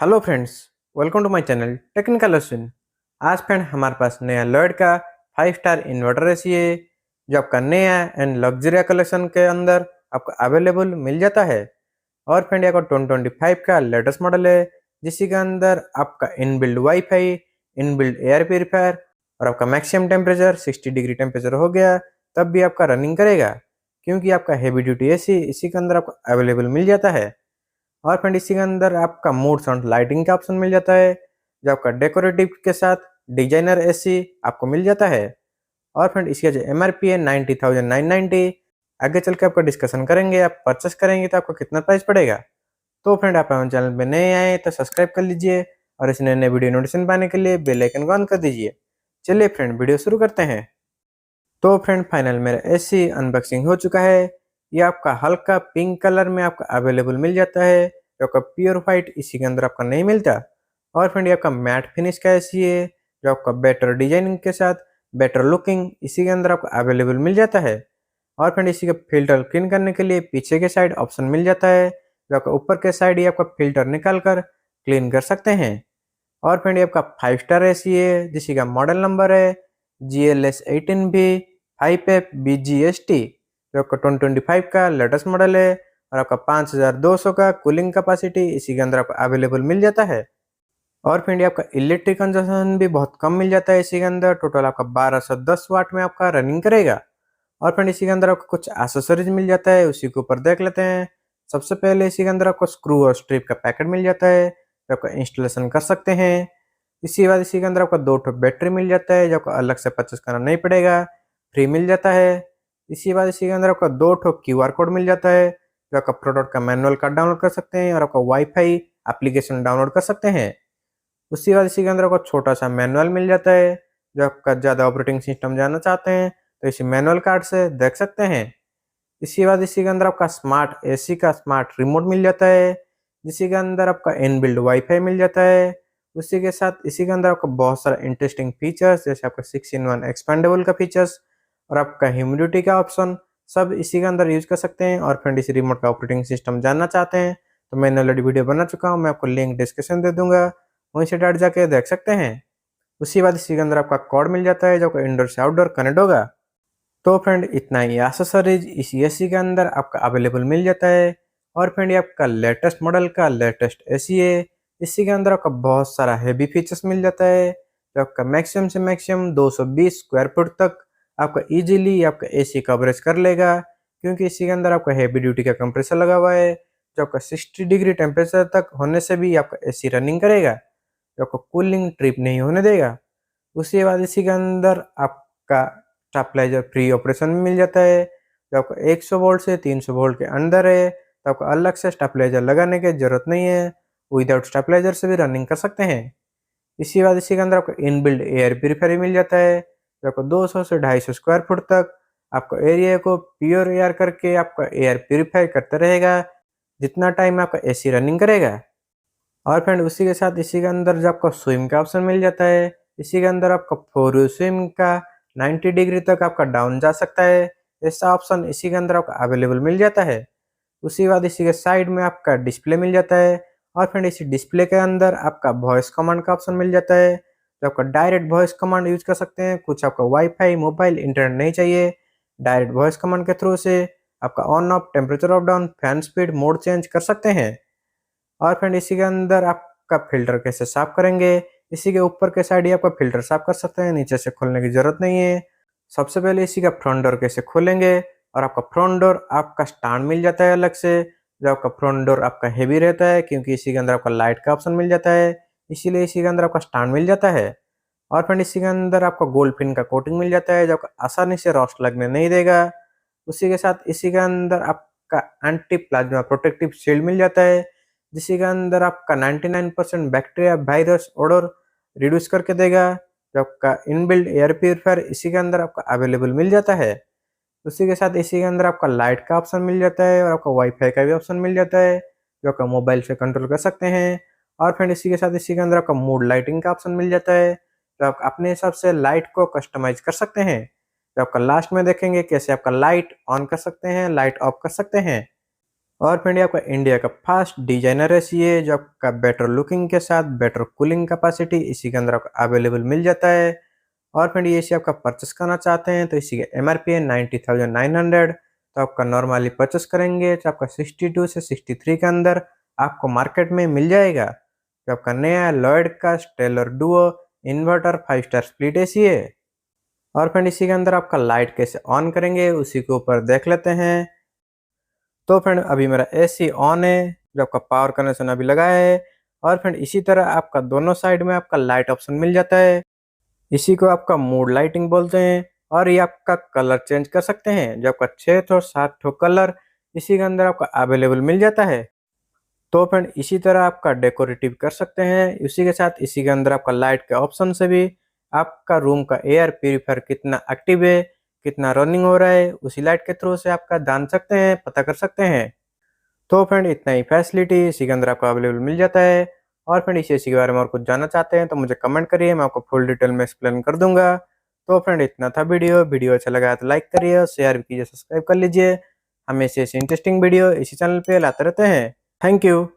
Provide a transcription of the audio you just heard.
Hello friends, welcome to my channel technical Ashwin. आज friend हमारे पास नया लॉयड का 5 स्टार इन्वर्टर एसी है जो आपका नया एंड लग्जरिया कलेक्शन के अंदर आपको अवेलेबल मिल जाता है। और फ्रेंड ये 2025 का लेटेस्ट मॉडल है जिसके अंदर आपका inbuilt wifi, inbuilt air purifier और आपका मैक्सिमम टेम्परेचर 60 डिग्री टेम्परेचर हो गया तब भी आपका रनिंग करेगा, क्योंकि आपका हेवी ड्यूटी एसी इसी के अंदर आपको अवेलेबल मिल जाता है। और फ्रेंड इसी के अंदर आपका मूड साउंड लाइटिंग का ऑप्शन मिल जाता है जो आपका डेकोरेटिव के साथ डिजाइनर एसी आपको मिल जाता है। और फ्रेंड इसका जो एमआरपी है 90,990। आगे चल के आपका डिस्कशन करेंगे, आप परचेस करेंगे तो आपको कितना प्राइस पड़ेगा। तो फ्रेंड आप हमारे चैनल पे नए आए तो सब्सक्राइब कर लीजिए और इस नए नए वीडियो नोटिफिकेशन पाने के लिए बेल आइकन को ऑन कर दीजिए। चलिए फ्रेंड वीडियो शुरू करते हैं। तो फ्रेंड फाइनल मेरा एसी अनबॉक्सिंग हो चुका है। ये आपका हल्का पिंक कलर में आपका अवेलेबल मिल जाता है जो आपका प्योर व्हाइट इसी के अंदर आपका नहीं मिलता। और फ्रेंड ये आपका मैट फिनिश का एसी है जो आपका बेटर डिजाइनिंग के साथ बेटर लुकिंग इसी के अंदर आपको अवेलेबल मिल जाता है। और फ्रेंड इसी का फिल्टर क्लीन करने के लिए पीछे के साइड ऑप्शन मिल जाता है जो आपका ऊपर के साइड ये आपका फिल्टर निकाल कर क्लीन कर सकते हैं। और फ्रेंड ये आपका 5 स्टार एसी है जिसी का मॉडल नंबर है GLS18B5FBGST जो आपका 2025 का लेटेस्ट मॉडल है। और आपका 5200 का कूलिंग कैपेसिटी इसी के अंदर आपको अवेलेबल मिल जाता है। और फ्रेंड ये आपका इलेक्ट्रिक कंजम्पशन भी बहुत कम मिल जाता है इसी के अंदर। टोटल आपका 1210 वाट में आपका रनिंग करेगा। और फ्रेंड इसी के अंदर आपको कुछ एक्सेसरीज मिल जाता है, उसी के ऊपर देख लेते हैं। सबसे पहले इसी के अंदर आपको स्क्रू और स्ट्रिप का पैकेट मिल जाता है जो आपका इंस्टॉलेशन कर सकते हैं। इसी बाद इसी के अंदर आपको 2 बैटरी मिल जाता है जो आपको अलग से परचेस करना नहीं पड़ेगा, फ्री मिल जाता है। इसी बाद इसी के अंदर आपका 2 QR कोड मिल जाता है जो आपका प्रोडक्ट का मैनुअल कार्ड डाउनलोड कर सकते हैं और आपका वाईफाई एप्लीकेशन डाउनलोड कर सकते हैं। उसके बाद इसी के अंदर आपको छोटा सा मैनुअल मिल जाता है जो आपका ज़्यादा ऑपरेटिंग सिस्टम जानना चाहते हैं तो इसी मैनुअल कार्ड से देख सकते हैं। इसी बाद इसी के अंदर आपका स्मार्ट एसी का स्मार्ट रिमोट मिल जाता है जिसी के अंदर आपका इनबिल्ड वाईफाई मिल जाता है। उसी के साथ इसी के अंदर आपका बहुत सारा इंटरेस्टिंग फीचर्स जैसे आपका 6-in-1 एक्सपेंडेबल का फीचर्स और आपका ह्यूमिडिटी का ऑप्शन सब इसी के अंदर यूज कर सकते हैं। और फ्रेंड इसी रिमोट का ऑपरेटिंग सिस्टम जानना चाहते हैं तो मैंने ऑलरेडी वीडियो बना चुका हूँ, मैं आपको लिंक डिस्क्रिप्शन दे दूंगा, वहीं से डायरेक्ट जाके देख सकते हैं। उसी बाद इसी के अंदर आपका कोड मिल जाता है जो इंडोर से आउटडोर कनेक्ट होगा। तो फ्रेंड इतना ही एक्सेसरीज इस एसी के अंदर आपका अवेलेबल मिल जाता है। और फ्रेंड ये आपका लेटेस्ट मॉडल का लेटेस्ट एसी है, इसी के अंदर आपका बहुत सारा हेवी फीचर्स मिल जाता है जो आपका मैक्सिमम से मैक्सिमम 220 स्क्वायर फुट तक आपका इजीली आपका एसी कवरेज कर लेगा, क्योंकि इसी के अंदर आपका हेवी ड्यूटी का कंप्रेसर लगा हुआ है जो आपका 60 डिग्री टेम्परेचर तक होने से भी आपका एसी रनिंग करेगा जो आपको कूलिंग ट्रिप नहीं होने देगा। उसके बाद इसी के अंदर आपका स्टेबलाइजर फ्री ऑपरेशन में मिल जाता है जो आपको 100 वोल्ट से 300 वोल्ट के अंदर है तो आपको अलग से स्टेबलाइजर लगाने की जरूरत नहीं है, विदाउट स्टेबलाइजर से भी रनिंग कर सकते हैं। इसी बाद इसी के अंदर आपको इनबिल्ड एयर प्यूरीफायर मिल जाता है जो आपको 200 से 250 स्क्वायर फुट तक आपको एरिया को प्योर एयर करके आपका एयर प्यूरीफाई करते रहेगा जितना टाइम आपका एसी रनिंग करेगा। और फ्रेंड उसी के साथ इसी के अंदर जो आपको स्विम का ऑप्शन मिल जाता है, इसी के अंदर आपका फोर व्यू स्विम का 90 डिग्री तक आपका डाउन जा सकता है, ऐसा ऑप्शन इसी के अंदर आपका अवेलेबल मिल जाता है। उसी बाद इसी के साइड में आपका डिस्प्ले मिल जाता है। और फ्रेंड इसी डिस्प्ले के अंदर आपका वॉइस कमांड का ऑप्शन मिल जाता है जो आपका डायरेक्ट वॉइस कमांड यूज कर सकते हैं। कुछ आपका वाईफाई मोबाइल इंटरनेट नहीं चाहिए, डायरेक्ट वॉइस कमांड के थ्रू से आपका on off temperature of down fan speed mode change कर सकते हैं। और फ्रेंड इसी के अंदर आपका फिल्टर कैसे साफ करेंगे, इसी के ऊपर के साइड ही आपका फिल्टर साफ कर सकते हैं, नीचे से खोलने की जरूरत नहीं है। सबसे पहले इसी का फ्रंट डोर कैसे खोलेंगे, और आपका फ्रंट डोर आपका स्टैंड मिल जाता है अलग से जो आपका फ्रंट डोर आपका हेवी रहता है क्योंकि इसी के अंदर आपका लाइट का ऑप्शन मिल जाता है, इसीलिए इसी के अंदर आपका स्टैंड मिल जाता है। और फ्रेंड इसी के अंदर आपका गोल्ड पिन का कोटिंग मिल जाता है जो आसानी से रॉस्ट लगने नहीं देगा। उसी के साथ इसी के अंदर आपका एंटी प्लाज्मा प्रोटेक्टिव शील्ड मिल जाता है जिसी के अंदर आपका 99% बैक्टीरिया वायरस ओडर रिड्यूस करके देगा जो आपका इनबिल्ड एयर प्यूरीफायर इसी के अंदर आपका अवेलेबल मिल जाता है। उसी के साथ इसी के अंदर आपका लाइट का ऑप्शन मिल जाता है और आपका वाईफाई का भी ऑप्शन मिल जाता है जो आपका मोबाइल से कंट्रोल कर सकते हैं। और फ्रेंड इसी के साथ इसी के अंदर आपका मूड लाइटिंग का ऑप्शन मिल जाता है जो आप अपने हिसाब से लाइट को कस्टमाइज कर सकते हैं, जो आपका लास्ट में देखेंगे कैसे आपका लाइट ऑन कर सकते हैं, लाइट ऑफ कर सकते हैं। और फ्रेंड ये आपका इंडिया का फास्ट डिजाइनर एसी है जो आपका बेटर लुकिंग के साथ बेटर कूलिंग कैपेसिटी इसी के अंदर आपको अवेलेबल मिल जाता है। और फ्रेंड ये एसी आपका परचेस करना चाहते हैं तो इसी के एमआरपी है 90,900। तो आपका नॉर्मली परचेस करेंगे तो आपका 62 से 63 के अंदर आपको मार्केट में मिल जाएगा। जो आपका नया लॉयड का Stellar Duo inverter 5 star split AC है। और फ्रेंड इसी के अंदर आपका लाइट कैसे ऑन करेंगे उसी के ऊपर देख लेते हैं। तो फ्रेंड अभी मेरा एसी ऑन है, जो आपका पावर कनेक्शन अभी लगा है। और फ्रेंड इसी तरह आपका दोनों साइड में आपका लाइट ऑप्शन मिल जाता है। इसी को आपका मूड लाइटिंग बोलते हैं। और ये आपका कलर चेंज कर सकते हैं, जो आपका 6 ठो 7 ठो कलर इसी के अंदर आपका अवेलेबल मिल जाता है। तो फ्रेंड इसी तरह आपका डेकोरेटिव कर सकते हैं। इसी के साथ इसी के अंदर आपका लाइट के ऑप्शन से भी आपका रूम का एयर प्यूरिफायर कितना एक्टिव है, कितना रनिंग हो रहा है, उसी लाइट के थ्रू से आपका जान सकते हैं, पता कर सकते हैं। तो फ्रेंड इतना ही फैसिलिटी इसी के अंदर आपको अवेलेबल मिल जाता है। और फ्रेंड इसी के बारे में और कुछ जानना चाहते हैं तो मुझे कमेंट करिए, मैं आपको फुल डिटेल में एक्सप्लेन कर दूंगा। तो फ्रेंड इतना था वीडियो अच्छा लगा तो लाइक करिए, शेयर भी कीजिए, सब्सक्राइब कर लीजिए। हमें ऐसे इंटरेस्टिंग वीडियो इसी चैनल पे लाते रहते हैं। Thank you.